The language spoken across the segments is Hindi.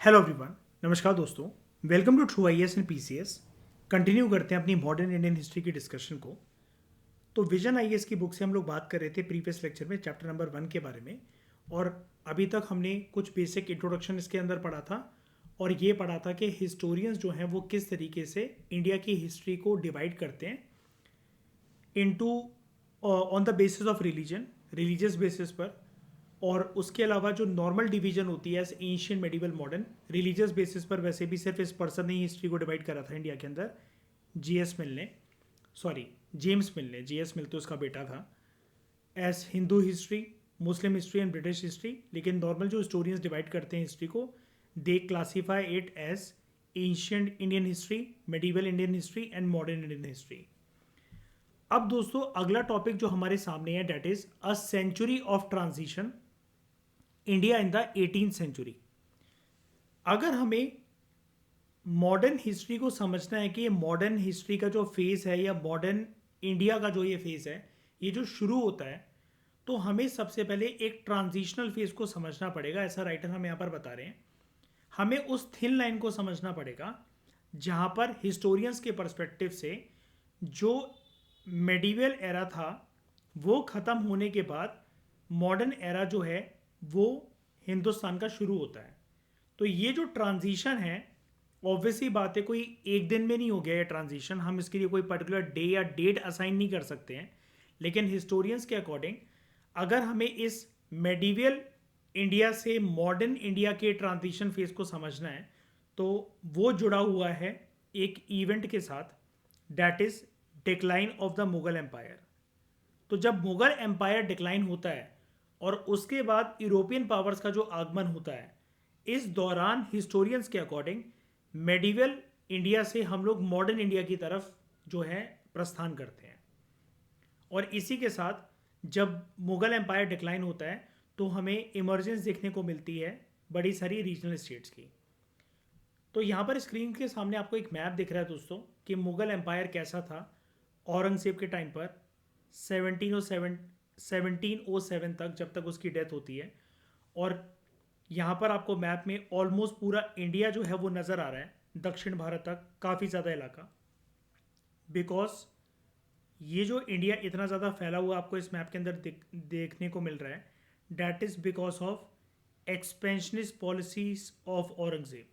Hello everyone. नमस्कार दोस्तों। Welcome to true IAS and PCS. Continue करते हैं अपनी मॉडर्न इंडियन हिस्ट्री की डिस्कशन को। तो विजन आईएएस की बुक से हम लोग बात कर रहे थे प्रीवियस लेक्चर में चैप्टर नंबर 1 के बारे में। और अभी तक हमने कुछ बेसिक इंट्रोडक्शन इसके अंदर पढ़ा था और ये पढ़ा था कि हिस्टोरियंस जो हैं वो किस तरीके से इंडिया की हिस्ट्री को डिवाइड करते हैं into on the basis of religious basis पर। और उसके अलावा जो नॉर्मल डिवीजन होती है ancient medieval modern religious basis पर, वैसे भी सिर्फ इस पर्सन ने ही हिस्ट्री को डिवाइड करा था इंडिया के अंदर, जीएस मिल ने, सॉरी जेम्स मिल ने, जीएस मिल तो उसका बेटा था। As Hindu history, Muslim history and British history. लेकिन नॉर्मल जो हिस्टोरियंस डिवाइड करते हैं हिस्ट्री को, they classify it as ancient Indian history, medieval Indian history and modern Indian history. अब दोस्तों अगला टॉपिक जो हमारे सामने है that is a century of transition India in the 18th century. अगर हमें मॉडर्न हिस्ट्री को समझना है कि ये मॉडर्न हिस्ट्री का जो फेज है या मॉडर्न इंडिया का जो ये फेज है, ये जो शुरू होता है, तो हमें सबसे पहले एक ट्रांजिशनल फेज को समझना पड़ेगा। ऐसा राइटर हम यहाँ पर बता रहे हैं। हमें उस थिन लाइन को समझना पड़ेगा जहाँ पर हिस्टोरियंस के पर्सपेक्टिव से जो मेडिवल एरा था वो ख़त्म होने के बाद मॉडर्न एरा जो है वो हिंदुस्तान का शुरू होता है। तो ये जो ट्रांजिशन है, ऑब्वियसली बात है, कोई एक दिन में नहीं हो गया ये ट्रांजिशन। हम इसके लिए कोई पर्टिकुलर डे या डेट असाइन नहीं कर सकते हैं। लेकिन हिस्टोरियंस के अकॉर्डिंग अगर हमें इस मेडिवल इंडिया से मॉडर्न इंडिया के ट्रांजिशन फेज को समझना है तो वो जुड़ा हुआ है एक इवेंट के साथ, that is decline of the Mughal empire. तो जब मुगल एम्पायर डिक्लाइन होता है और उसके बाद यूरोपियन पावर्स का जो आगमन होता है, इस दौरान हिस्टोरियंस के अकॉर्डिंग मेडिवल इंडिया से हम लोग मॉडर्न इंडिया की तरफ जो है प्रस्थान करते हैं। और इसी के साथ जब मुगल एम्पायर डिक्लाइन होता है तो हमें इमरजेंस देखने को मिलती है बड़ी सारी रीजनल स्टेट्स की। तो यहाँ पर स्क्रीन के सामने आपको एक मैप दिख रहा है दोस्तों कि मुगल एम्पायर कैसा था औरंगजेब के टाइम पर 1707 तक, जब तक उसकी डेथ होती है। और यहाँ पर आपको मैप में ऑलमोस्ट पूरा इंडिया जो है वो नज़र आ रहा है, दक्षिण भारत तक काफ़ी ज़्यादा इलाका। बिकॉज ये जो इंडिया इतना ज़्यादा फैला हुआ आपको इस मैप के अंदर देखने को मिल रहा है, that is because of expansionist policies of Aurangzeb.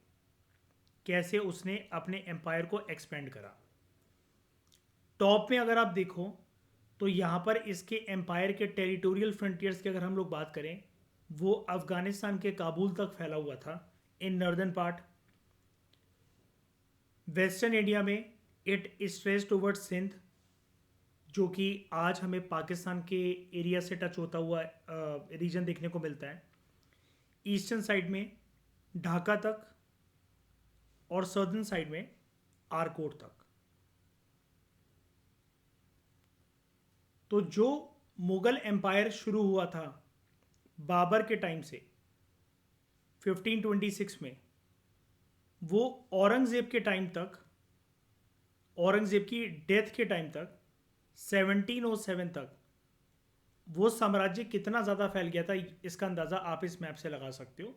कैसे उसने अपने एम्पायर को एक्सपेंड करा। टॉप में अगर आप देखो तो यहाँ पर इसके एम्पायर के टेरिटोरियल फ्रंटियर्स की अगर हम लोग बात करें, वो अफगानिस्तान के काबुल तक फैला हुआ था in northern part. Western India में इट स्ट्रेच टूवर्ड सिंध, जो कि आज हमें पाकिस्तान के एरिया से टच होता हुआ रीजन देखने को मिलता है। ईस्टर्न साइड में ढाका तक और सदर्न साइड में आरकोट तक। तो जो मुगल एम्पायर शुरू हुआ था बाबर के टाइम से 1526 में, वो औरंगजेब के टाइम तक, औरंगजेब की डेथ के टाइम तक 1707 तक वो साम्राज्य कितना ज़्यादा फैल गया था, इसका अंदाज़ा आप इस मैप से लगा सकते हो।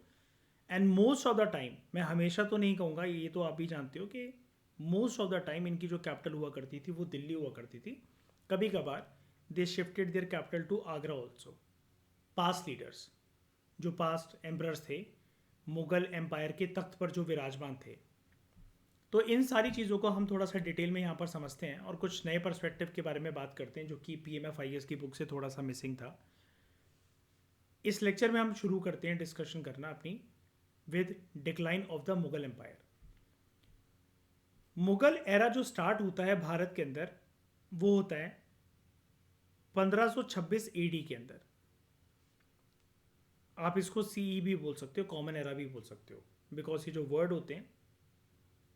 And most of the time, मैं हमेशा तो नहीं कहूँगा, ये तो आप भी जानते हो कि मोस्ट ऑफ द टाइम इनकी जो कैपिटल हुआ करती थी वो दिल्ली हुआ करती थी। कभी कभार they shifted their capital to Agra also. Past leaders, जो पास्ट एम्परर्स थे मुगल एम्पायर के तख्त पर जो विराजमान थे। तो इन सारी चीज़ों को हम थोड़ा सा डिटेल में यहाँ पर समझते हैं और कुछ नए पर्सपेक्टिव के बारे में बात करते हैं जो कि PMFIS की बुक से थोड़ा सा मिसिंग था। इस लेक्चर में हम शुरू करते हैं डिस्कशन करना अपनी with decline of the Mughal empire. Mughal era जो स्टार्ट होता है भारत के अंदर वो होता है 1526 AD के अंदर। आप इसको CE भी बोल सकते हो, कॉमन एरा भी बोल सकते हो, बिकॉज ये जो वर्ड होते हैं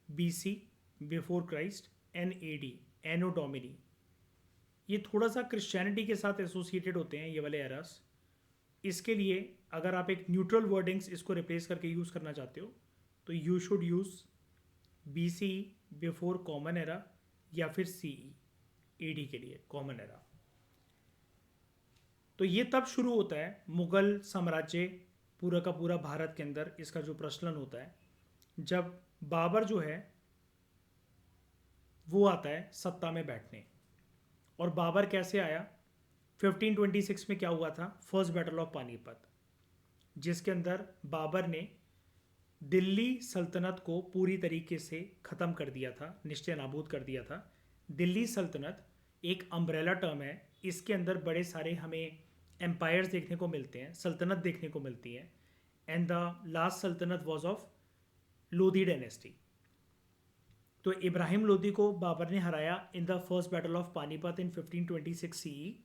BC, बिफोर क्राइस्ट, NAD, एनो डोमिनी, ये थोड़ा सा क्रिश्चियनिटी के साथ एसोसिएटेड होते हैं ये वाले एरास। इसके लिए अगर आप एक न्यूट्रल वर्डिंग्स इसको रिप्लेस करके यूज़ करना चाहते हो तो you should use BC, before common era, या फिर CE AD के लिए कॉमन एरा। तो ये तब शुरू होता है मुगल साम्राज्य पूरा का पूरा भारत के अंदर इसका जो प्रचलन होता है, जब बाबर जो है वो आता है सत्ता में बैठने। और बाबर कैसे आया? 1526 में क्या हुआ था? फर्स्ट बैटल ऑफ पानीपत, जिसके अंदर बाबर ने दिल्ली सल्तनत को पूरी तरीके से ख़त्म कर दिया था, निश्चय नाबूद कर दिया था। दिल्ली सल्तनत एक अम्ब्रेला टर्म है, इसके अंदर बड़े सारे हमें एम्पायर्स देखने को मिलते हैं, सल्तनत देखने को मिलती हैं। एंड द लास्ट सल्तनत वॉज ऑफ लोधी डायनेस्टी। तो इब्राहिम लोधी को बाबर ने हराया in the first battle of Panipat in 1526 CE,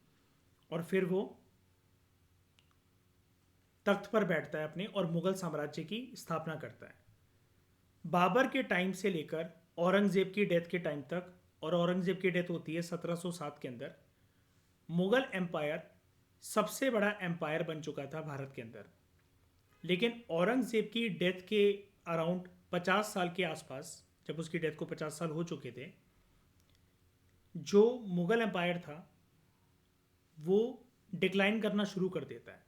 और फिर वो तख्त पर बैठता है अपने और मुगल साम्राज्य की स्थापना करता है। बाबर के टाइम से लेकर औरंगजेब की डेथ के टाइम तक, और औरंगजेब की डेथ होती है 1707 के अंदर, मुगल एम्पायर सबसे बड़ा एम्पायर बन चुका था भारत के अंदर। लेकिन औरंगजेब की डेथ के अराउंड 50 साल के आसपास, जब उसकी डेथ को 50 साल हो चुके थे, जो मुगल एम्पायर था वो डिक्लाइन करना शुरू कर देता है।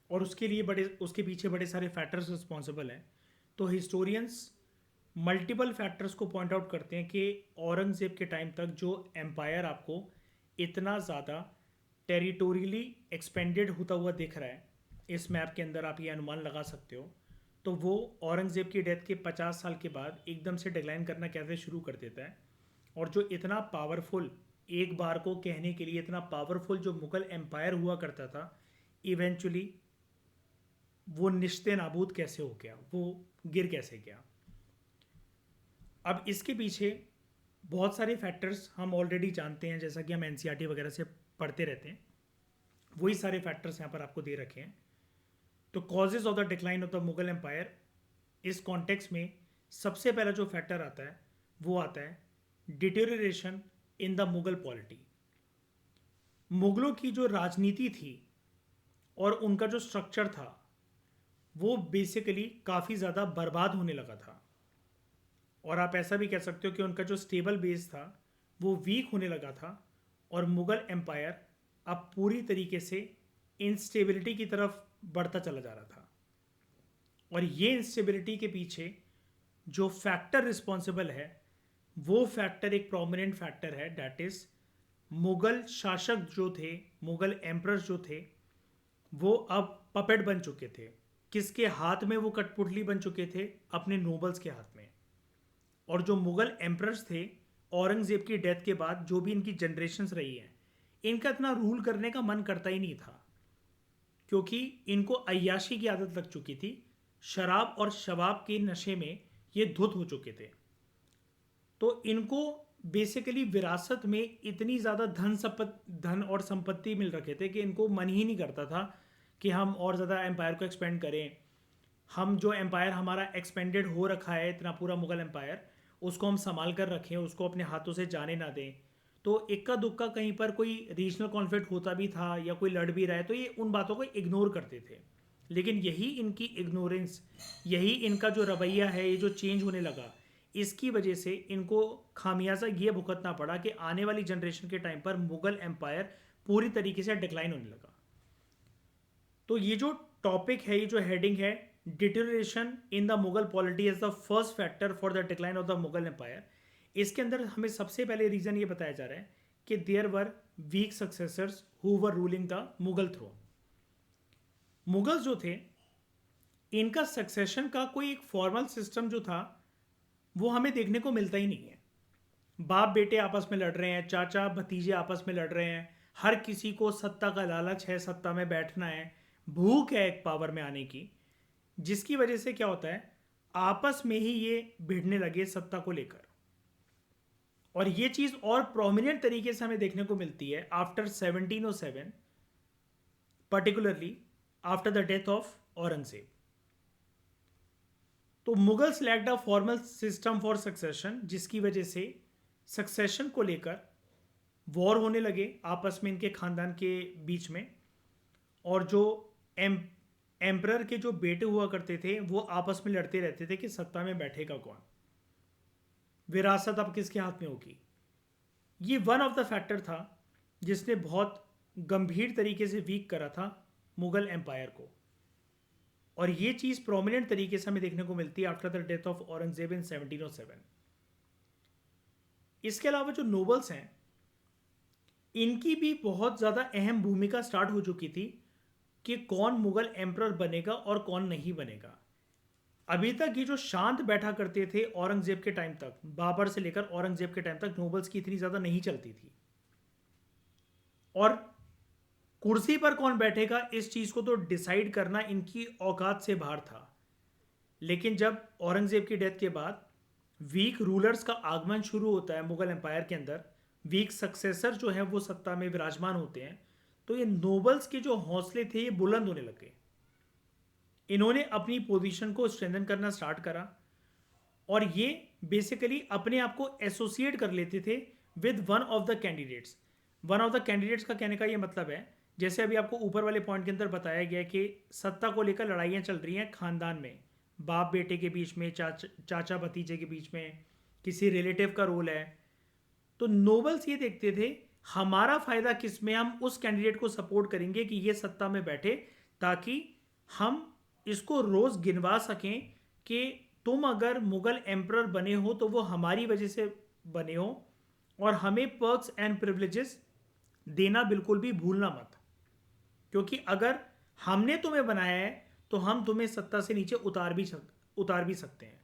और उसके पीछे बड़े सारे फैक्टर्स रिस्पॉन्सिबल हैं। तो हिस्टोरियंस मल्टीपल फैक्टर्स को पॉइंट आउट करते हैं कि औरंगजेब के टाइम तक जो एम्पायर आपको इतना ज़्यादा टेरिटोरियली एक्सपेंडेड होता हुआ दिख रहा है, इस मैप के अंदर आप ये अनुमान लगा सकते हो, तो वो औरंगजेब की डेथ के 50 साल के बाद एकदम से डिक्लाइन करना कैसे शुरू कर देता है। और जो इतना पावरफुल, एक बार को कहने के लिए इतना पावरफुल जो मुगल एम्पायर हुआ करता था, इवेंचुअली वो निश्ते नाबूद कैसे हो गया, वो गिर कैसे गया। अब इसके पीछे बहुत सारे फैक्टर्स हम ऑलरेडी जानते हैं, जैसा कि हम एनसीईआरटी वगैरह से पढ़ते रहते हैं। वही सारे फैक्टर्स यहाँ पर आपको दे रखे हैं। तो causes of the decline of the Mughal empire, इस कॉन्टेक्स्ट में सबसे पहला जो फैक्टर आता है वो आता है deterioration in the Mughal polity. मुगलों की जो राजनीति थी और उनका जो स्ट्रक्चर था वो बेसिकली काफ़ी ज़्यादा बर्बाद होने लगा था। और आप ऐसा भी कह सकते हो कि उनका जो स्टेबल बेस था वो वीक होने लगा था, और मुगल एम्पायर अब पूरी तरीके से इंस्टेबिलिटी की तरफ बढ़ता चला जा रहा था। और ये इंस्टेबिलिटी के पीछे जो फैक्टर रिस्पॉन्सिबल है वो फैक्टर एक प्रोमिनेंट फैक्टर है, डैट इज मुगल शासक जो थे, मुगल एम्परर्स जो थे, वो अब पपेट बन चुके थे। किसके हाथ में वो कठपुतली बन चुके थे? अपने नोबल्स के हाथ में। और जो मुगल एम्परर्स थे, औरंगजेब की डेथ के बाद जो भी इनकी जनरेशन्स रही हैं, इनका इतना रूल करने का मन करता ही नहीं था, क्योंकि इनको अय्याशी की आदत लग चुकी थी। शराब और शबाब के नशे में ये धुत हो चुके थे। तो इनको बेसिकली विरासत में इतनी ज़्यादा धन और संपत्ति मिल रखे थे कि इनको मन ही नहीं करता था कि हम और ज़्यादा एम्पायर को एक्सपेंड करें। हम जो एम्पायर हमारा एक्सपेंडेड हो रखा है, इतना पूरा मुगल एम्पायर, उसको हम संभाल कर रखें, उसको अपने हाथों से जाने ना दें। तो इक्का दुक्का कहीं पर कोई रीजनल कॉन्फ्लिक्ट होता भी था या कोई लड़ भी रहा है तो ये उन बातों को इग्नोर करते थे। लेकिन यही इनकी इग्नोरेंस, यही इनका जो रवैया है, ये जो चेंज होने लगा, इसकी वजह से इनको खामियाजा ये भुगतना पड़ा कि आने वाली जनरेशन के टाइम पर मुगल एम्पायर पूरी तरीके से डिक्लाइन होने लगा। तो ये जो टॉपिक है, ये जो हेडिंग है, deterioration in the Mughal polity as the first factor for the decline of the Mughal empire, इसके अंदर हमें सबसे पहले रीजन ये बताया जा रहा है कि there were weak successors who were ruling the Mughal throne. Mughals जो थे, इनका सक्सेशन का कोई एक फॉर्मल सिस्टम जो था वो हमें देखने को मिलता ही नहीं है। बाप बेटे आपस में लड़ रहे हैं, चाचा भतीजे आपस में लड़ रहे हैं, हर किसी को सत्ता का लालच है, सत्ता में बैठना है, भूख है एक पावर में आने की, जिसकी वजह से क्या होता है, आपस में ही ये भिड़ने लगे सत्ता को लेकर। और ये चीज और प्रोमिनेंट तरीके से हमें देखने को मिलती है after 1707, particularly after the death of Aurangzeb. तो Mughals lacked a formal system for succession, जिसकी वजह से सक्सेशन को लेकर वॉर होने लगे आपस में इनके खानदान के बीच में। और जो एम्परर के जो बेटे हुआ करते थे वो आपस में लड़ते रहते थे कि सत्ता में बैठेगा कौन, विरासत अब किसके हाथ में होगी। ये वन ऑफ द फैक्टर था जिसने बहुत गंभीर तरीके से वीक करा था मुगल एम्पायर को। और ये चीज़ प्रोमिनेंट तरीके से हमें देखने को मिलती है after the death of Aurangzeb in 1707। इसके अलावा जो नोबल्स हैं, इनकी भी बहुत ज़्यादा अहम भूमिका स्टार्ट हो चुकी थी कि कौन मुगल एम्परर बनेगा और कौन नहीं बनेगा। अभी तक ये जो शांत बैठा करते थे औरंगजेब के टाइम तक, बाबर से लेकर औरंगजेब के टाइम तक नोबल्स की इतनी ज़्यादा नहीं चलती थी। और कुर्सी पर कौन बैठेगा इस चीज़ को तो डिसाइड करना इनकी औकात से बाहर था। लेकिन जब औरंगजेब की डेथ के बाद वीक रूलर्स का आगमन शुरू होता है मुगल एम्पायर के अंदर, वीक सक्सेसर जो है वो सत्ता में विराजमान होते हैं, तो ये नोबल्स के जो हौसले थे ये बुलंद होने लगे। इन्होंने अपनी पोजीशन को स्ट्रेंथन करना स्टार्ट करा और ये बेसिकली अपने आप को एसोसिएट कर लेते थे with one of the candidates. One of the candidates का कहने का ये मतलब है, जैसे अभी आपको ऊपर वाले पॉइंट के अंदर बताया गया कि सत्ता को लेकर लड़ाइयाँ चल रही हैं खानदान में, बाप बेटे के बीच में, चाचा भतीजे के बीच में, किसी रिलेटिव का रोल है। तो नोबल्स ये देखते थे हमारा फायदा किस में, हम उस कैंडिडेट को सपोर्ट करेंगे कि ये सत्ता में बैठे, ताकि हम इसको रोज गिनवा सकें कि तुम अगर मुगल एम्परर बने हो तो वो हमारी वजह से बने हो, और हमें पर्क्स एंड प्रिविलेजेस देना बिल्कुल भी भूलना मत, क्योंकि अगर हमने तुम्हें बनाया है तो हम तुम्हें सत्ता से नीचे उतार भी सकते हैं।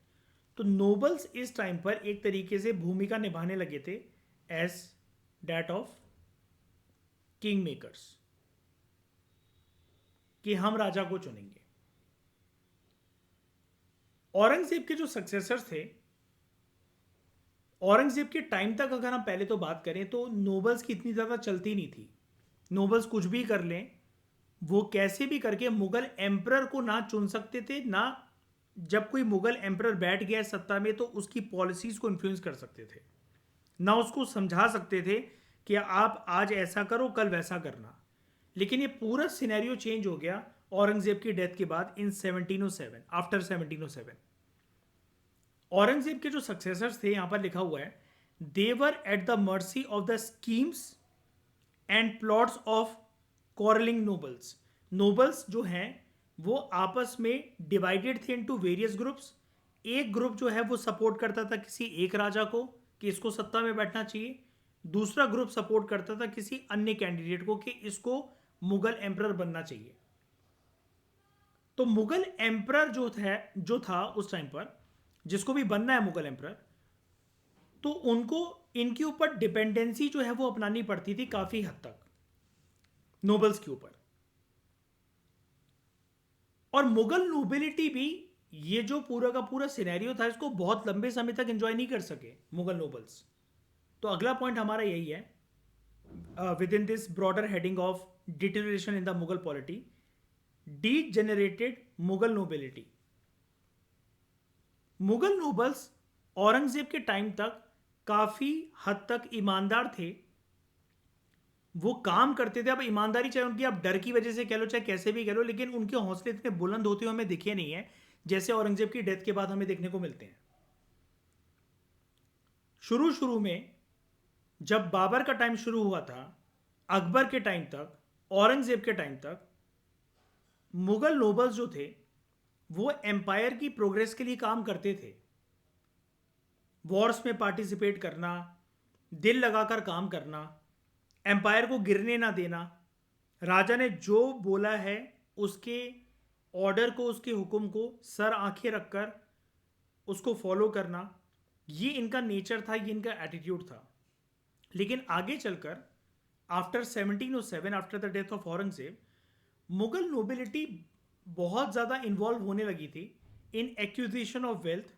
तो नोबल्स इस टाइम पर एक तरीके से भूमिका निभाने लगे थे as that of king makers, कि हम राजा को चुनेंगे। औरंगजेब के जो सक्सेसर्स थे, औरंगजेब के टाइम तक अगर हम पहले तो बात करें तो नोबल्स की इतनी ज़्यादा चलती नहीं थी। नोबल्स कुछ भी कर लें, वो कैसे भी करके मुगल एम्परर को ना चुन सकते थे, ना जब कोई मुगल एम्परर बैठ गया सत्ता में तो उसकी पॉलिसीज को इन्फ्लुएंस कर सकते थे, ना उसको समझा सकते थे कि आप आज ऐसा करो कल वैसा करना। लेकिन ये पूरा सिनेरियो चेंज हो गया औरंगजेब की डेथ के बाद इन 1707, आफ्टर 1707। औरंगजेब के जो सक्सेसर्स थे, यहां पर लिखा हुआ है, they were at the mercy of the schemes and plots of quarrelling nobles. Nobles जो हैं वो आपस में डिवाइडेड थे इनटू वेरियस ग्रुप्स। एक ग्रुप जो है वो सपोर्ट करता था किसी एक राजा को कि इसको सत्ता में बैठना चाहिए, दूसरा ग्रुप सपोर्ट करता था किसी अन्य कैंडिडेट को कि इसको मुगल एम्परर बनना चाहिए। तो मुगल एम्परर जो था उस टाइम पर, जिसको भी बनना है मुगल एम्परर, तो उनको इनके ऊपर डिपेंडेंसी जो है वो अपनानी पड़ती थी काफी हद तक नोबल्स के ऊपर। और मुगल नोबिलिटी भी ये जो पूरा का पूरा सिनेरियो था इसको बहुत लंबे समय तक एंजॉय नहीं कर सके मुगल नोबल्स। तो अगला पॉइंट हमारा यही है, with in this broader heading of deterioration in the Mughal polity, degenerated Mughal nobility. Mughal nobles Aurangzeb के टाइम तक काफी हद तक ईमानदार थे, वो काम करते थे। अब ईमानदारी चाहे उनकी आप डर की वजह से कह लो चाहे कैसे भी कह लो, लेकिन उनके हौसले इतने बुलंद होते हुए हमें दिखे नहीं है जैसे औरंगजेब की डेथ के बाद हमें देखने को मिलते हैं। शुरू शुरू में जब बाबर का टाइम शुरू हुआ था, अकबर के टाइम तक, औरंगजेब के टाइम तक, मुगल नोबल्स जो थे वो एम्पायर की प्रोग्रेस के लिए काम करते थे। वॉर्स में पार्टिसिपेट करना, दिल लगाकर काम करना, एम्पायर को गिरने ना देना, राजा ने जो बोला है उसके ऑर्डर को, उसके हुक्म को सर आंखें रखकर उसको फॉलो करना, ये इनका नेचर था, ये इनका एटीट्यूड था। लेकिन आगे चलकर after 1707, after the death of Aurangzeb, Mughal nobility बहुत ज़्यादा इन्वॉल्व होने लगी थी इन एक्विजिशन ऑफ वेल्थ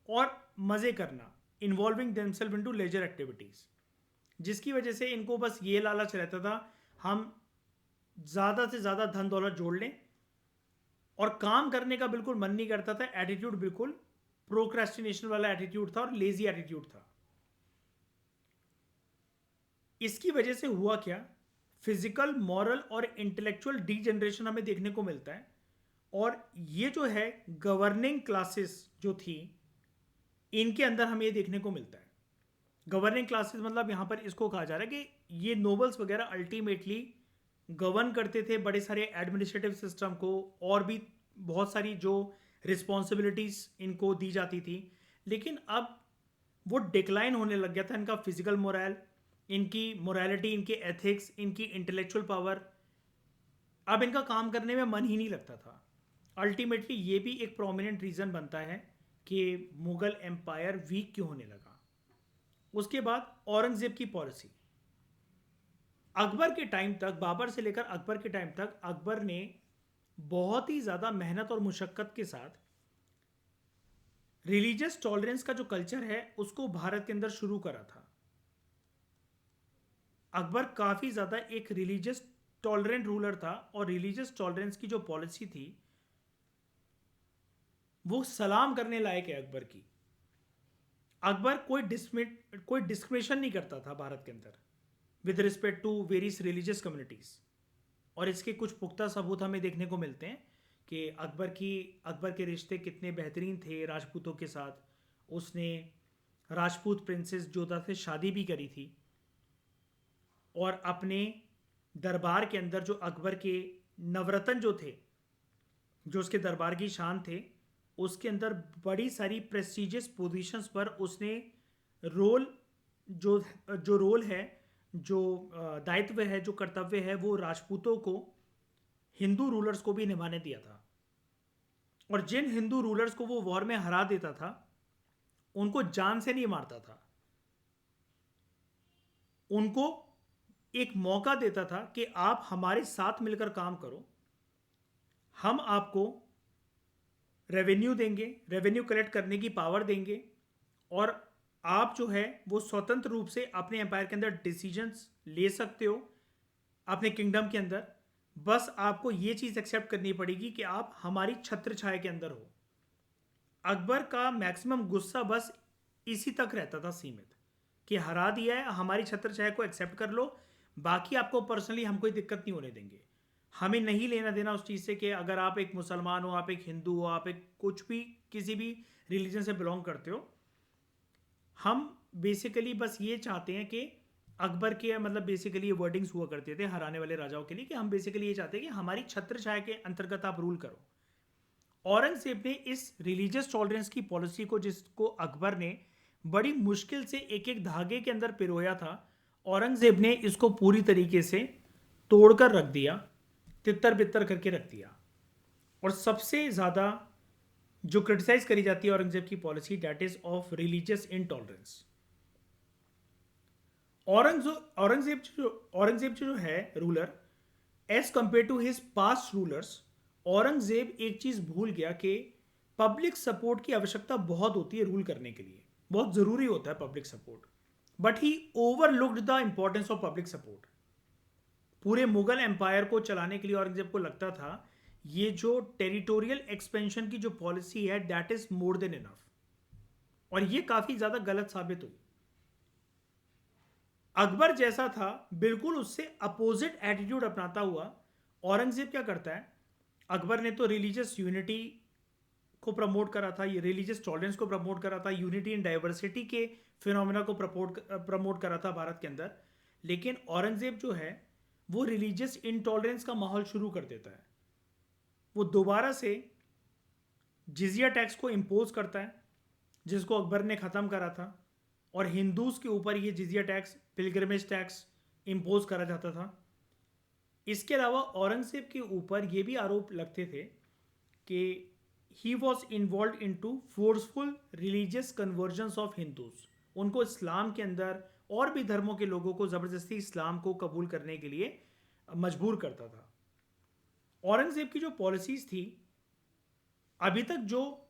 और मज़े करना, involving themselves into leisure activities, जिसकी वजह से इनको बस ये लालच रहता था हम ज़्यादा से ज़्यादा धन दौलत जोड़ लें, और काम करने का बिल्कुल मन नहीं करता था। एटीट्यूड बिल्कुल प्रोक्रेस्टिनेशन वाला एटीट्यूड था और लेजी एटीट्यूड था। इसकी वजह से हुआ क्या, फिजिकल, मॉरल और इंटेलेक्चुअल डीजनरेशन हमें देखने को मिलता है। और ये जो है गवर्निंग क्लासेस जो थी इनके अंदर हमें ये देखने को मिलता है। गवर्निंग क्लासेस मतलब यहां पर इसको कहा जा रहा है कि ये नोबल्स वगैरह अल्टीमेटली गवर्न करते थे बड़े सारे एडमिनिस्ट्रेटिव सिस्टम को, और भी बहुत सारी जो रिस्पॉन्सिबिलिटीज़ इनको दी जाती थी। लेकिन अब वो डिक्लाइन होने लग गया था इनका फिजिकल मोरल, इनकी मोरालिटी, इनके एथिक्स, इनकी इंटेलेक्चुअल पावर। अब इनका काम करने में मन ही नहीं लगता था। अल्टीमेटली ये भी एक प्रोमिनेंट रीज़न बनता है कि मुगल एम्पायर वीक क्यों होने लगा। उसके बाद औरंगजेब की पॉलिसी। अकबर के टाइम तक, बाबर से लेकर अकबर के टाइम तक, अकबर ने बहुत ही ज़्यादा मेहनत और मुशक्क़त के साथ रिलीजियस टॉलरेंस का जो कल्चर है उसको भारत के अंदर शुरू करा था। अकबर काफ़ी ज़्यादा एक रिलीजियस टॉलरेंट रूलर था, और रिलीजियस टॉलरेंस की जो पॉलिसी थी वो सलाम करने लायक है अकबर की। अकबर कोई डिस्क्रिमिनेशन नहीं करता था भारत के अंदर with respect to various religious communities. और इसके कुछ पुख्ता सबूत हमें देखने को मिलते हैं कि अकबर के रिश्ते कितने बेहतरीन थे राजपूतों के साथ। उसने राजपूत प्रिंसेस जोधा से शादी भी करी थी, और अपने दरबार के अंदर जो अकबर के नवरत्न जो थे, जो उसके दरबार की शान थे, उसके अंदर बड़ी सारी प्रेस्टिजियस पोजीशंस पर उसने रोल जो जो रोल है, जो दायित्व है, जो कर्तव्य है, वो राजपूतों को, हिंदू रूलर्स को भी निभाने दिया था। और जिन हिंदू रूलर्स को वो वॉर में हरा देता था उनको जान से नहीं मारता था, उनको एक मौका देता था कि आप हमारे साथ मिलकर काम करो, हम आपको रेवेन्यू देंगे, रेवेन्यू कलेक्ट करने की पावर देंगे, और आप जो है वो स्वतंत्र रूप से अपने एम्पायर के अंदर डिसीजंस ले सकते हो अपने किंगडम के अंदर। बस आपको ये चीज़ एक्सेप्ट करनी पड़ेगी कि आप हमारी छत्र छाया के अंदर हो। अकबर का मैक्सिमम गुस्सा बस इसी तक रहता था सीमित, कि हरा दिया है, हमारी छत्र छाया को एक्सेप्ट कर लो, बाकी आपको पर्सनली हम कोई दिक्कत नहीं होने देंगे। हमें नहीं लेना देना उस चीज़ से कि अगर आप एक मुसलमान हो, आप एक हिंदू हो, आप एक कुछ भी किसी भी रिलीजन से बिलोंग करते हो। हम बेसिकली बस ये चाहते हैं कि अकबर के, मतलब बेसिकली ये वर्डिंग्स हुआ करते थे हराने वाले राजाओं के लिए, कि हम बेसिकली ये चाहते हैं कि हमारी छत्र छाया के अंतर्गत आप रूल करो। औरंगजेब ने इस रिलीजियस टॉलरेंस की पॉलिसी को, जिसको अकबर ने बड़ी मुश्किल से एक एक धागे के अंदर पिरोया था, औरंगजेब ने इसको पूरी तरीके से तोड़कर रख दिया, तितर बितर करके रख दिया। और सबसे ज़्यादा जो क्रिटिसाइज करी जाती है औरंगजेब की policy, that is of religious intolerance. Aurangzeb जो है ruler, as compare to his past rulers, Aurangzeb एक चीज भूल गया कि पब्लिक सपोर्ट की आवश्यकता बहुत होती है रूल करने के लिए, बहुत जरूरी होता है public support. But he overlooked the importance of public support. पूरे मुगल एम्पायर को चलाने के लिए औरंगजेब को लगता था ये जो टेरिटोरियल एक्सपेंशन की जो पॉलिसी है, that is more than enough. और ये काफी ज्यादा गलत साबित हुई। अकबर जैसा था बिल्कुल उससे अपोजिट एटीट्यूड अपनाता हुआ औरंगजेब क्या करता है, अकबर ने तो रिलीजियस यूनिटी को प्रमोट करा था, ये रिलीजियस टॉलरेंस को प्रमोट करा था, यूनिटी एंड डाइवर्सिटी के फिनोमिना को प्रमोट करा था भारत के अंदर। लेकिन औरंगजेब जो है वो रिलीजियस इनटॉलरेंस का माहौल शुरू कर देता है। वो दोबारा से जिजिया टैक्स को इम्पोज करता है, जिसको अकबर ने ख़त्म करा था, और हिंदूज के ऊपर ये जिजिया टैक्स, पिलग्रिमेज टैक्स इम्पोज करा जाता था। इसके अलावा औरंगजेब के ऊपर ये भी आरोप लगते थे कि he was involve in to forceful religious conversions of Hindus. उनको इस्लाम के अंदर और भी धर्मों के लोगों को ज़बरदस्ती इस्लाम को कबूल करने के लिए मजबूर करता था। औरंगजेब की जो पॉलिसीज़ थी, अभी तक जो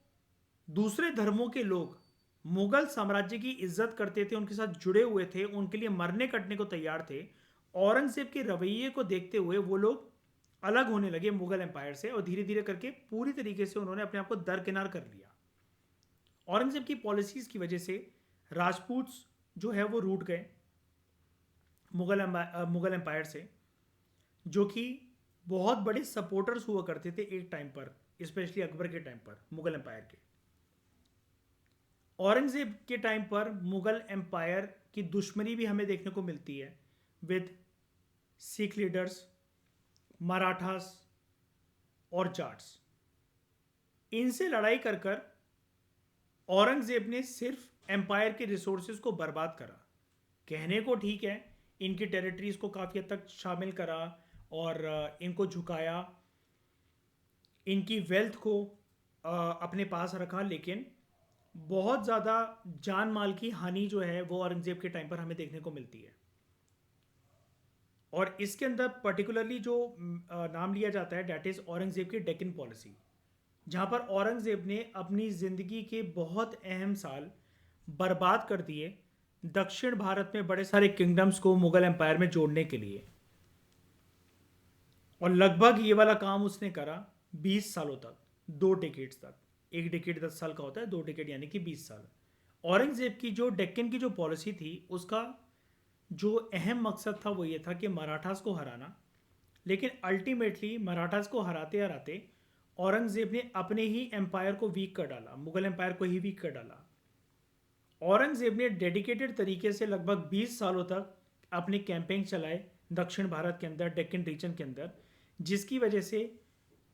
दूसरे धर्मों के लोग मुगल साम्राज्य की इज्जत करते थे, उनके साथ जुड़े हुए थे, उनके लिए मरने कटने को तैयार थे, औरंगजेब के रवैये को देखते हुए वो लोग अलग होने लगे मुगल एम्पायर से, और धीरे धीरे करके पूरी तरीके से उन्होंने अपने आप को दरकिनार कर लिया। औरंगजेब की पॉलिसीज की वजह से राजपूत जो है वो रूठ गए मुगल एम्पायर से, जो कि बहुत बड़े सपोर्टर्स हुआ करते थे एक टाइम पर, स्पेशली अकबर के टाइम पर मुगल एम्पायर के। औरंगजेब के टाइम पर मुगल एम्पायर की दुश्मनी भी हमें देखने को मिलती है विद सिख लीडर्स, मराठास और जाट्स, इनसे लड़ाई कर कर औरंगजेब ने सिर्फ एम्पायर के रिसोर्सेज को बर्बाद करा। कहने को ठीक है, इनकी टेरिटरीज को काफ़ी हद तक शामिल करा और इनको झुकाया, इनकी वेल्थ को अपने पास रखा, लेकिन बहुत ज़्यादा जान माल की हानि जो है वो औरंगजेब के टाइम पर हमें देखने को मिलती है। और इसके अंदर पर्टिकुलरली जो नाम लिया जाता है डैट इज़ औरंगजेब की डेक्कन पॉलिसी, जहाँ पर औरंगजेब ने अपनी ज़िंदगी के बहुत अहम साल बर्बाद कर दिए दक्षिण भारत में बड़े सारे किंगडम्स को मुगल एम्पायर में जोड़ने के लिए। और लगभग ये वाला काम उसने करा 20 सालों तक, 2 डिकेड्स तक। एक डिकेड 10 साल का होता है, 2 डिकेड यानी कि 20 साल। औरंगजेब की जो डेक्कन की जो पॉलिसी थी उसका जो अहम मकसद था वो ये था कि मराठास को हराना, लेकिन अल्टीमेटली मराठास को हराते हराते औरंगजेब ने अपने ही एम्पायर को वीक कर डाला, मुगल एम्पायर को ही वीक कर डाला। औरंगजेब ने डेडिकेटेड तरीके से लगभग 20 सालों तक अपने कैंपेन चलाए दक्षिण भारत के अंदर, डेक्कन रीजन के अंदर, जिसकी वजह से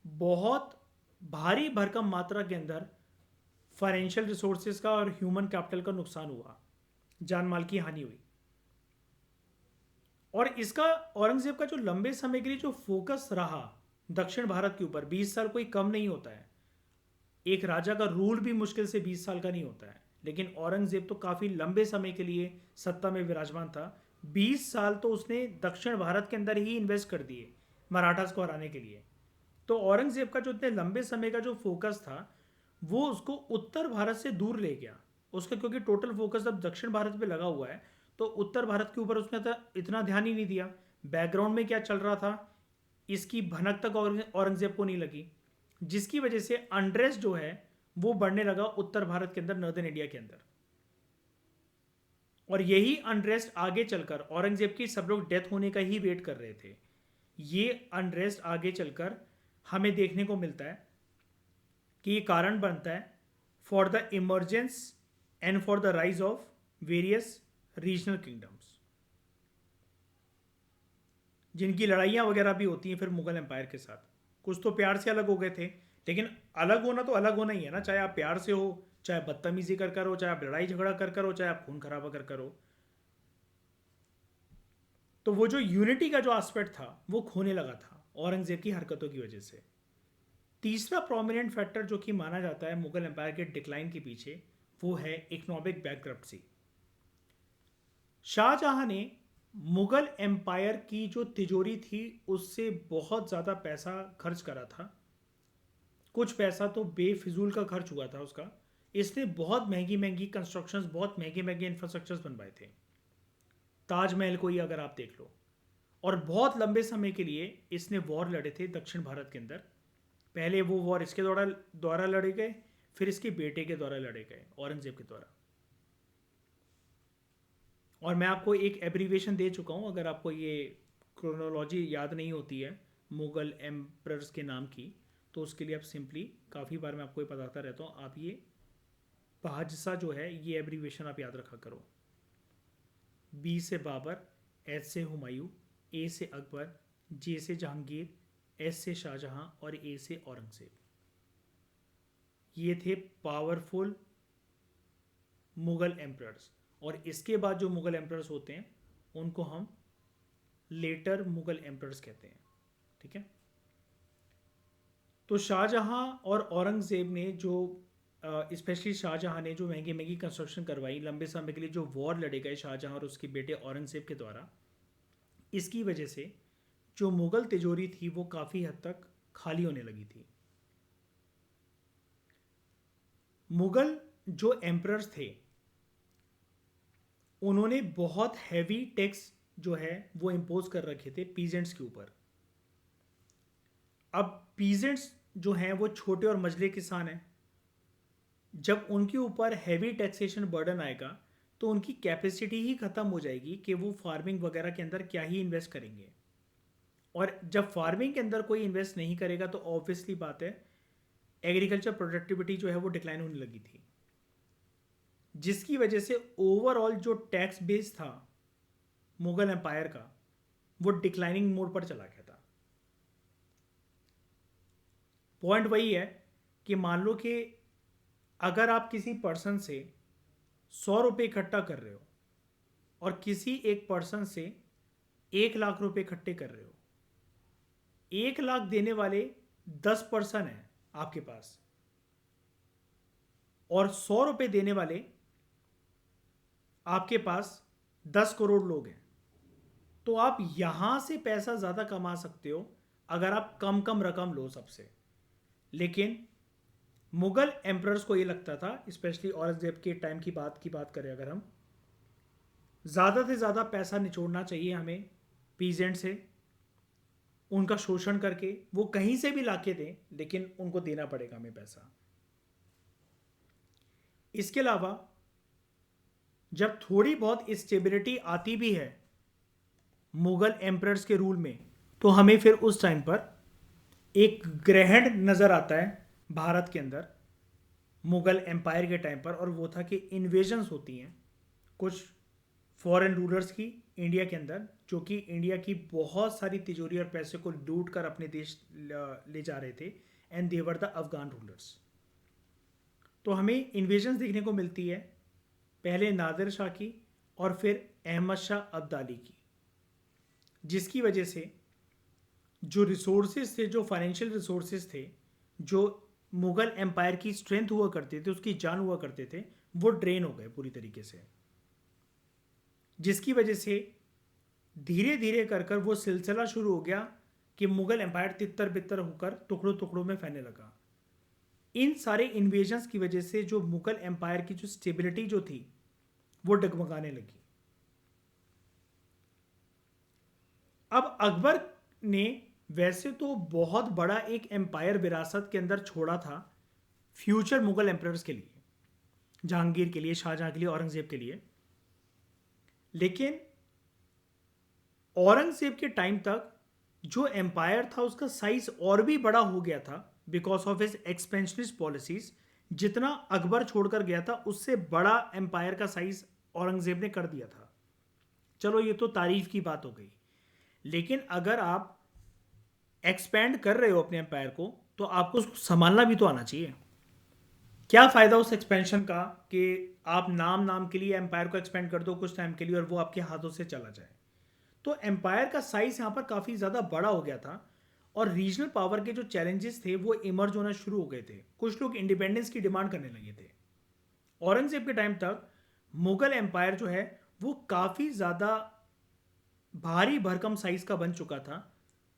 बहुत भारी भरकम मात्रा के अंदर फाइनेंशियल रिसोर्सेज का और ह्यूमन कैपिटल का नुकसान हुआ, जान माल की हानि हुई। और इसका औरंगजेब का जो लंबे समय के लिए जो फोकस रहा दक्षिण भारत के ऊपर, 20 साल कोई कम नहीं होता है। एक राजा का रूल भी मुश्किल से 20 साल का नहीं होता है, लेकिन औरंगजेब तो काफ़ी लंबे समय के लिए सत्ता में विराजमान था। 20 साल तो उसने दक्षिण भारत के अंदर ही इन्वेस्ट कर दिए मराठास को हराने के लिए। तो औरंगजेब का जो इतने लंबे समय का जो फोकस था वो उसको उत्तर भारत से दूर ले गया उसका, क्योंकि टोटल फोकस अब दक्षिण भारत पे लगा हुआ है, तो उत्तर भारत के ऊपर उसने इतना ध्यान ही नहीं दिया। बैकग्राउंड में क्या चल रहा था इसकी भनक तक औरंगजेब को नहीं लगी, जिसकी वजह से अनरेस्ट जो है वो बढ़ने लगा उत्तर भारत के अंदर, नॉर्दर्न इंडिया के अंदर। और यही अनरेस्ट आगे चलकर औरंगजेब की सब लोग डेथ होने का ही वेट कर रहे थे। ये अनरेस्ट आगे चलकर हमें देखने को मिलता है कि ये कारण बनता है for the emergence and for the rise of various regional kingdoms, जिनकी लड़ाइयाँ वगैरह भी होती हैं फिर मुगल एम्पायर के साथ। कुछ तो प्यार से अलग हो गए थे, लेकिन अलग होना तो अलग होना ही है ना, चाहे आप प्यार से हो, चाहे बदतमीजी कर कर हो, चाहे आप लड़ाई झगड़ा कर कर हो, चाहे आप खून खराबा कर कर हो। तो वो जो यूनिटी का जो एस्पेक्ट था वो खोने लगा था औरंगजेब की हरकतों की वजह से। तीसरा प्रोमिनेंट फैक्टर जो कि माना जाता है मुगल एम्पायर के डिक्लाइन के पीछे वो है इकोनॉमिक बैंकरप्सी। शाहजहां ने मुगल एम्पायर की जो तिजोरी थी उससे बहुत ज़्यादा पैसा खर्च करा था। कुछ पैसा तो बेफिजूल का खर्च हुआ था उसका। इसने बहुत महंगी महंगी कंस्ट्रक्शंस, बहुत महंगे महंगे इंफ्रास्ट्रक्चर्स बनवाए थे। ताजमहल को ही अगर आप देख लो। और बहुत लंबे समय के लिए इसने वॉर लड़े थे दक्षिण भारत के अंदर। पहले वो वॉर इसके द्वारा द्वारा लड़े गए, फिर इसके बेटे के द्वारा लड़े गए, औरंगजेब के द्वारा। और मैं आपको एक एब्रीवेशन दे चुका हूँ, अगर आपको ये क्रोनोलॉजी याद नहीं होती है मुगल एम्परर्स के नाम की, तो उसके लिए आप सिंपली, काफ़ी बार मैं आपको ये बताता रहता हूँ, आप ये भाजसा जो है ये एब्रीवेशन आप याद रखा करो। बी से बाबर, एच से हुमायूं, ए से अकबर, जे से जहांगीर, एस से शाहजहां और ए से औरंगजेब। ये थे पावरफुल मुगल एम्परर्स। और इसके बाद जो मुगल एम्परर्स होते हैं उनको हम लेटर मुगल एम्परर्स कहते हैं। ठीक है। तो शाहजहां और औरंगजेब ने जो स्पेशली शाहजहां ने जो महंगी महंगी कंस्ट्रक्शन करवाई, लंबे समय के लिए जो वॉर लड़े गए शाहजहां और उसके बेटे औरंगजेब के द्वारा, इसकी वजह से जो मुगल तिजोरी थी वो काफ़ी हद तक खाली होने लगी थी। मुगल जो एम्परर्स थे उन्होंने बहुत हैवी टैक्स जो है वो इम्पोज कर रखे थे पीजेंट्स के ऊपर। अब पीजेंट्स जो हैं वो छोटे और मझले किसान हैं। जब उनके ऊपर हैवी टैक्सेशन बर्डन आएगा तो उनकी कैपेसिटी ही ख़त्म हो जाएगी कि वो फार्मिंग वगैरह के अंदर क्या ही इन्वेस्ट करेंगे। और जब फार्मिंग के अंदर कोई इन्वेस्ट नहीं करेगा तो ऑब्वियसली बात है एग्रीकल्चर प्रोडक्टिविटी जो है वो डिक्लाइन होने लगी थी, जिसकी वजह से ओवरऑल जो टैक्स बेस था मुगल एम्पायर का वो डिक्लाइनिंग मोड पर चला गया था। पॉइंट वही है कि मान लो कि अगर आप किसी पर्सन से 100 रुपये इकट्ठा कर रहे हो और किसी एक पर्सन से 1 लाख रुपए इकट्ठे कर रहे हो, 1 लाख देने वाले 10 पर्सन हैं आपके पास और 100 रुपये देने वाले आपके पास 10 करोड़ लोग हैं। तो आप यहां से पैसा ज़्यादा कमा सकते हो अगर आप कम कम रकम लो सबसे। लेकिन मुगल एम्परर्स को ये लगता था, स्पेशली औरंगजेब के टाइम की बात करें अगर हम, ज़्यादा से ज़्यादा पैसा निचोड़ना चाहिए हमें पीजेंट से, उनका शोषण करके, वो कहीं से भी लाके दें लेकिन उनको देना पड़ेगा हमें पैसा। इसके अलावा जब थोड़ी बहुत स्टेबिलिटी आती भी है मुगल एम्परर्स के रूल में, तो हमें फिर उस टाइम पर एक ग्रहण नज़र आता है भारत के अंदर मुगल एम्पायर के टाइम पर, और वो था कि इन्वेजन्स होती हैं कुछ फॉरेन रूलर्स की इंडिया के अंदर, जो कि इंडिया की बहुत सारी तिजोरी और पैसे को लूट कर अपने देश ले जा रहे थे, and they were the Afghan rulers. तो हमें इन्वेजन्स देखने को मिलती है, पहले नादिर शाह की और फिर अहमद शाह अब्दाली की, जिसकी वजह से जो रिसोर्सेज थे, जो फाइनेंशियल रिसोर्सेज थे, जो मुगल एम्पायर की स्ट्रेंथ हुआ करते थे, उसकी जान हुआ करते थे, वो ड्रेन हो गए पूरी तरीके से, जिसकी वजह से धीरे धीरे कर कर वो सिलसिला शुरू हो गया कि मुगल एम्पायर तितर बितर होकर टुकड़ों टुकड़ों में फैलने लगा। इन सारे इन्वेजन्स की वजह से जो मुगल एम्पायर की जो स्टेबिलिटी जो थी वो डगमगाने लगी। अब अकबर ने वैसे तो बहुत बड़ा एक एम्पायर विरासत के अंदर छोड़ा था फ्यूचर मुगल एम्परर्स के लिए, जहांगीर के लिए, शाहजहां के लिए, औरंगजेब के लिए, लेकिन औरंगजेब के टाइम तक जो एम्पायर था उसका साइज और भी बड़ा हो गया था because of his expansionist policies. जितना अकबर छोड़कर गया था उससे बड़ा एम्पायर का साइज औरंगजेब ने कर दिया था। चलो ये तो तारीफ की बात हो गई, लेकिन अगर आप एक्सपैंड कर रहे हो अपने एम्पायर को तो आपको उसको संभालना भी तो आना चाहिए। क्या फ़ायदा उस एक्सपेंशन का कि आप नाम के लिए एम्पायर को एक्सपेंड कर दो कुछ टाइम के लिए और वो आपके हाथों से चला जाए। तो एम्पायर का साइज यहाँ पर काफ़ी ज़्यादा बड़ा हो गया था और रीजनल पावर के जो चैलेंजेस थे वो इमर्ज होना शुरू हो गए थे। कुछ लोग इंडिपेंडेंस की डिमांड करने लगे थे। औरंगजेब के टाइम तक मुगल एम्पायर जो है वो काफ़ी ज़्यादा भारी भरकम साइज का बन चुका था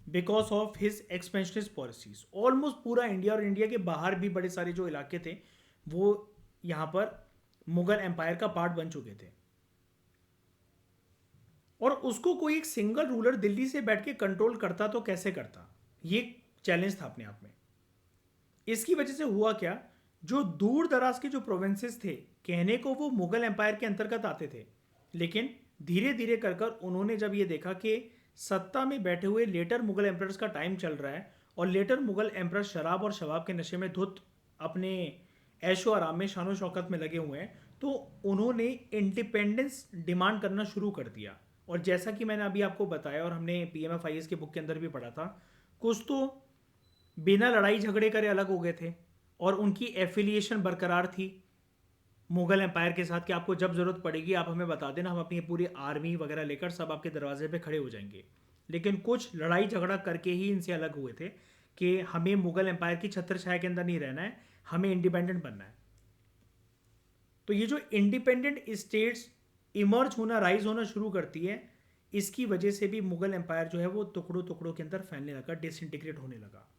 because of his expansionist policies. Almost पूरा इंडिया और इंडिया के बाहर भी बड़े सारे जो इलाके थे वो यहाँ पर मुगल एम्पायर का पार्ट बन चुके थे, और उसको कोई एक सिंगल रूलर दिल्ली से बैठ के कंट्रोल करता तो कैसे करता, ये चैलेंज था अपने आप में। इसकी वजह से हुआ क्या, जो दूर दराज के जो प्रोविंसेस थे कहने को वो मुगल एम्पायर के अंतर्गत आते थे, लेकिन धीरे धीरे कर कर उन्होंने जब ये देखा कि सत्ता में बैठे हुए लेटर मुगल एम्परर्स का टाइम चल रहा है और लेटर मुगल एम्परर शराब और शबाब के नशे में धुत अपने ऐशो आराम में शानो शौकत में लगे हुए हैं, तो उन्होंने इंडिपेंडेंस डिमांड करना शुरू कर दिया। और जैसा कि मैंने अभी आपको बताया और हमने PMFIS के बुक के अंदर भी पढ़ा था, कुछ तो बिना लड़ाई झगड़े करे अलग हो गए थे और उनकी एफिलिएशन बरकरार थी मुगल एम्पायर के साथ कि आपको जब ज़रूरत पड़ेगी आप हमें बता देना, हम अपनी पूरी आर्मी वगैरह लेकर सब आपके दरवाजे पे खड़े हो जाएंगे। लेकिन कुछ लड़ाई झगड़ा करके ही इनसे अलग हुए थे कि हमें मुगल एम्पायर की छत्र छाया के अंदर नहीं रहना है, हमें इंडिपेंडेंट बनना है। तो ये जो इंडिपेंडेंट स्टेट्स इमर्ज होना, राइज होना शुरू करती है, इसकी वजह से भी मुगल एम्पायर जो है वो टुकड़ों टुकड़ों के अंदर फैलने लगा, डिसइंटीग्रेट होने लगा।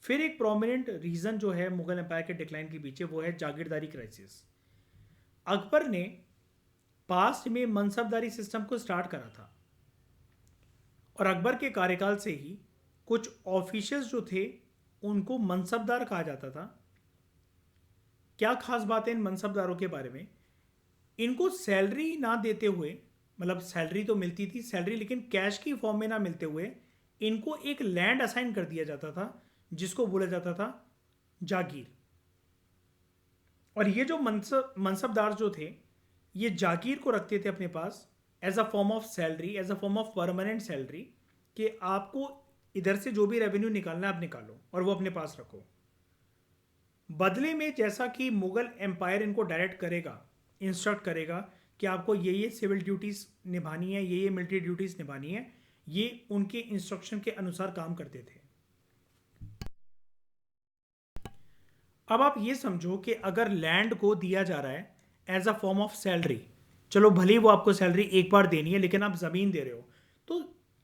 फिर एक प्रोमिनेंट रीजन जो है मुगल एम्पायर के डिक्लाइन के पीछे वो है जागीरदारी क्राइसिस। अकबर ने पास्ट में मनसबदारी सिस्टम को स्टार्ट करा था और अकबर के कार्यकाल से ही कुछ ऑफिशियल्स जो थे उनको मनसबदार कहा जाता था। क्या खास बात है इन मनसबदारों के बारे में, इनको सैलरी ना देते हुए, मतलब सैलरी तो मिलती थी सैलरी, लेकिन कैश की फॉर्म में ना मिलते हुए इनको एक लैंड असाइन कर दिया जाता था जिसको बोला जाता था जागीर। और ये जो मनसबदार जो थे ये जागीर को रखते थे अपने पास as a form of salary, as a form of permanent salary, कि आपको इधर से जो भी रेवेन्यू निकालना है आप निकालो और वो अपने पास रखो। बदले में जैसा कि मुगल एम्पायर इनको डायरेक्ट करेगा, इंस्ट्रक्ट करेगा कि आपको ये सिविल ड्यूटीज़ निभानी है, ये मिलिट्री ड्यूटीज़ निभानी है, ये उनके इंस्ट्रक्शन के अनुसार काम करते थे। अब आप ये समझो कि अगर लैंड को दिया जा रहा है as a form of salary, चलो भले ही वो आपको सैलरी एक बार देनी है लेकिन आप ज़मीन दे रहे हो, तो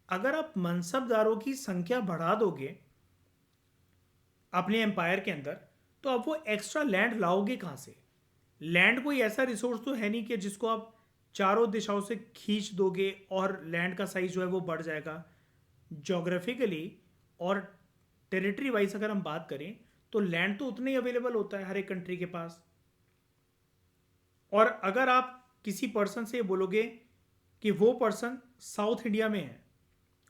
अगर आप मनसबदारों की संख्या बढ़ा दोगे अपने एम्पायर के अंदर, तो आप वो एक्स्ट्रा लैंड लाओगे कहाँ से? लैंड कोई ऐसा रिसोर्स तो है नहीं कि जिसको आप चारों दिशाओं से खींच दोगे और लैंड का साइज जो है वो बढ़ जाएगा। जोग्राफिकली और टेरिटरी वाइज अगर हम बात करें तो लैंड तो उतना ही अवेलेबल होता है हर एक कंट्री के पास। और अगर आप किसी पर्सन से बोलोगे कि वो पर्सन साउथ इंडिया में है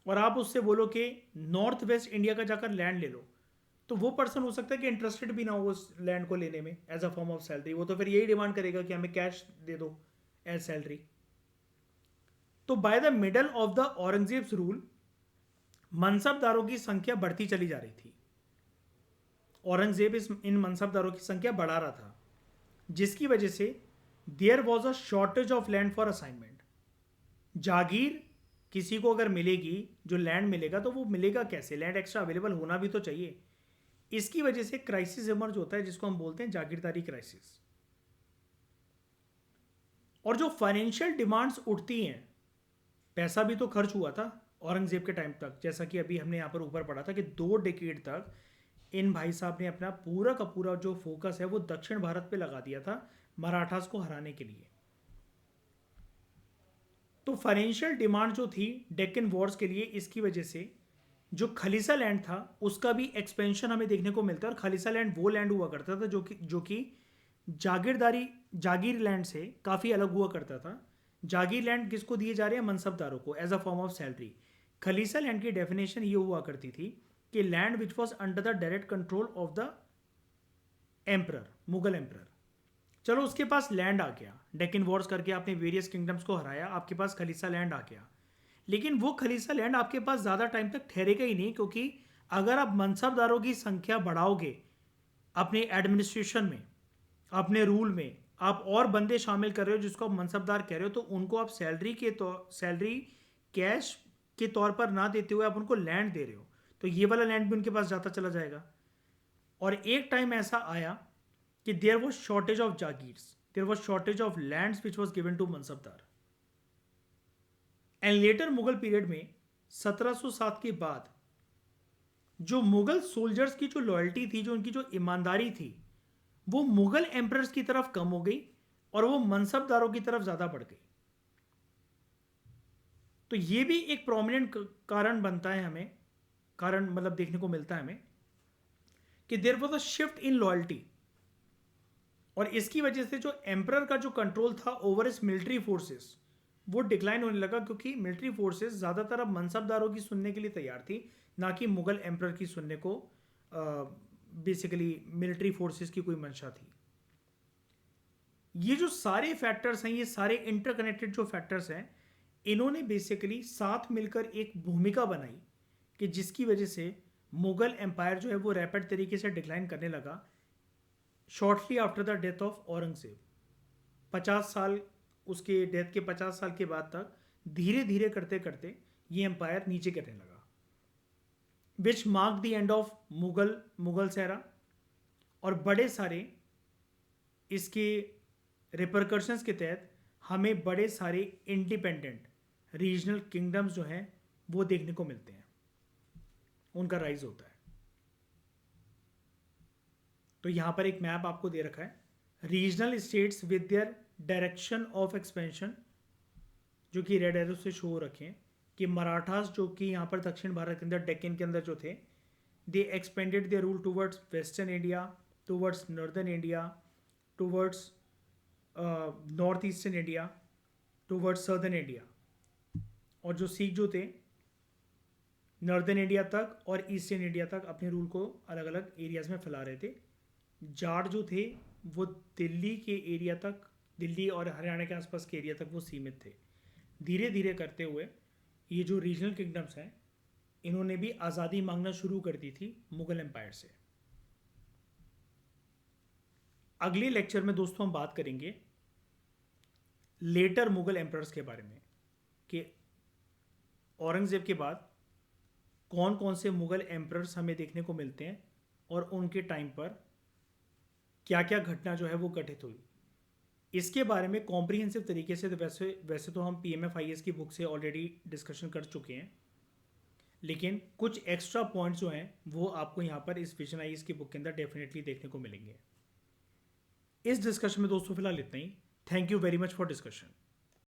और आप उससे बोलो कि नॉर्थ वेस्ट इंडिया का जाकर लैंड ले लो, तो वो पर्सन हो सकता है कि इंटरेस्टेड भी ना हो उस लैंड को लेने में as a form of salary. वो तो फिर यही डिमांड करेगा कि हमें कैश दे दो एज सैलरी। तो by the middle of the Aurangzeb's rule मनसबदारों की संख्या बढ़ती चली जा रही थी। औरंगजेब इन मनसबदारों की संख्या बढ़ा रहा था, जिसकी वजह से there was a shortage of land for assignment. जागीर किसी को अगर मिलेगी, जो लैंड मिलेगा तो वो मिलेगा कैसे? लैंड एक्स्ट्रा अवेलेबल होना भी तो चाहिए। इसकी वजह से क्राइसिस इमर्ज होता है जिसको हम बोलते हैं जागीरदारी क्राइसिस। और जो फाइनेंशियल डिमांड्स उठती हैं, पैसा भी तो खर्च हुआ था औरंगजेब के टाइम तक, जैसा कि अभी हमने यहाँ पर ऊपर पढ़ा था कि 2 डेकेड तक इन भाई साहब ने अपना पूरा का पूरा जो फोकस है वो दक्षिण भारत पे लगा दिया था मराठास को हराने के लिए। तो फाइनेंशियल डिमांड जो थी डेक्कन वॉर्स के लिए, इसकी वजह से जो खलीसा लैंड था उसका भी एक्सपेंशन हमें देखने को मिलता है। और खलीसा लैंड वो लैंड हुआ करता था जो कि जागीर लैंड से काफ़ी अलग हुआ करता था। जागीर लैंड किसको दिए जा रहे हैं? मनसबदारों को as a form of salary. Khalisa land की डेफिनेशन ये हुआ करती थी कि land which was under the direct control of the emperor, Mughal emperor. चलो उसके पास लैंड आ गया, डेक्कन वॉर्स करके आपने वेरियस किंगडम्स को हराया, आपके पास खलीसा लैंड आ गया। लेकिन वो खलीसा लैंड आपके पास ज़्यादा टाइम तक ठहरेगा ही नहीं, क्योंकि अगर आप मनसबदारों की संख्या बढ़ाओगे अपने एडमिनिस्ट्रेशन में, अपने रूल में, आप और बंदे शामिल कर रहे हो जिसको आप मनसबदार कह रहे हो, तो उनको आप सैलरी कैश के तौर पर ना देते हुए आप उनको लैंड दे रहे हो, तो ये वाला लैंड भी उनके पास जाता चला जाएगा। और एक टाइम ऐसा आया कि there was shortage of jagirs, there was shortage of lands which was given to mansabdar. And later Mughal period में 1707 के बाद जो मुगल सोल्जर्स की जो लॉयल्टी थी, जो उनकी जो ईमानदारी थी, वो मुगल एम्परर्स की तरफ कम हो गई और वो मनसबदारों की तरफ ज़्यादा बढ़ गई। तो ये भी एक प्रोमिनेंट कारण बनता है हमें, कारण मतलब देखने को मिलता है हमें कि there was a shift in loyalty. और इसकी वजह से जो एम्परर का जो कंट्रोल था ओवर इस मिलिट्री फोर्सेस वो डिक्लाइन होने लगा, क्योंकि मिलिट्री फोर्सेस ज़्यादातर अब मनसबदारों की सुनने के लिए तैयार थी, ना कि मुगल एम्परर की सुनने को बेसिकली मिलिट्री फोर्सेस की कोई मंशा थी। ये जो सारे फैक्टर्स हैं, ये सारे इंटरकनेक्टेड जो फैक्टर्स हैं, इन्होंने बेसिकली साथ मिलकर एक भूमिका बनाई कि जिसकी वजह से मुगल एम्पायर जो है वो रैपिड तरीके से डिक्लाइन करने लगा shortly after the death of Aurangzeb. 50 साल, उसके डेथ के 50 साल के बाद तक धीरे धीरे करते करते ये एम्पायर नीचे गिरने लगा, which mark the end of Mughal era. और बड़े सारे इसके रिपरकर्शंस के तहत हमें बड़े सारे इंडिपेंडेंट रीजनल किंगडम्स जो हैं वो देखने को मिलते हैं, उनका राइज होता है। तो यहाँ पर एक मैप आपको दे रखा है, regional states with their direction of expansion, जो कि रेड एरो से शो हो रखे हैं कि मराठास जो कि यहाँ पर दक्षिण भारत के अंदर डेक्कन के अंदर जो थे, they expanded their rule towards western India, towards northern India, towards north eastern India, towards southern India. और जो सिख जो थे नॉर्दर्न इंडिया तक और ईस्टर्न इंडिया तक अपने रूल को अलग अलग एरियाज में फैला रहे थे। जाट जो थे वो दिल्ली के एरिया तक, दिल्ली और हरियाणा के आसपास के एरिया तक वो सीमित थे। धीरे धीरे करते हुए ये जो रीजनल किंगडम्स हैं इन्होंने भी आज़ादी मांगना शुरू कर दी थी मुगल एम्पायर से। अगले लेक्चर में दोस्तों हम बात करेंगे लेटर मुगल एम्परर्स के बारे में कि औरंगज़ेब के बाद कौन कौन से मुगल एम्परर्स हमें देखने को मिलते हैं और उनके टाइम पर क्या क्या घटना जो है वो घटित हुई। इसके बारे में कॉम्प्रिहेंसिव तरीके से तो वैसे तो हम PMFIS की बुक से ऑलरेडी डिस्कशन कर चुके हैं, लेकिन कुछ एक्स्ट्रा पॉइंट्स जो हैं वो आपको यहाँ पर इस विजन आईएएस की बुक के अंदर डेफिनेटली देखने को मिलेंगे। इस डिस्कशन में दोस्तों फिलहाल इतना ही। Thank you very much for discussion.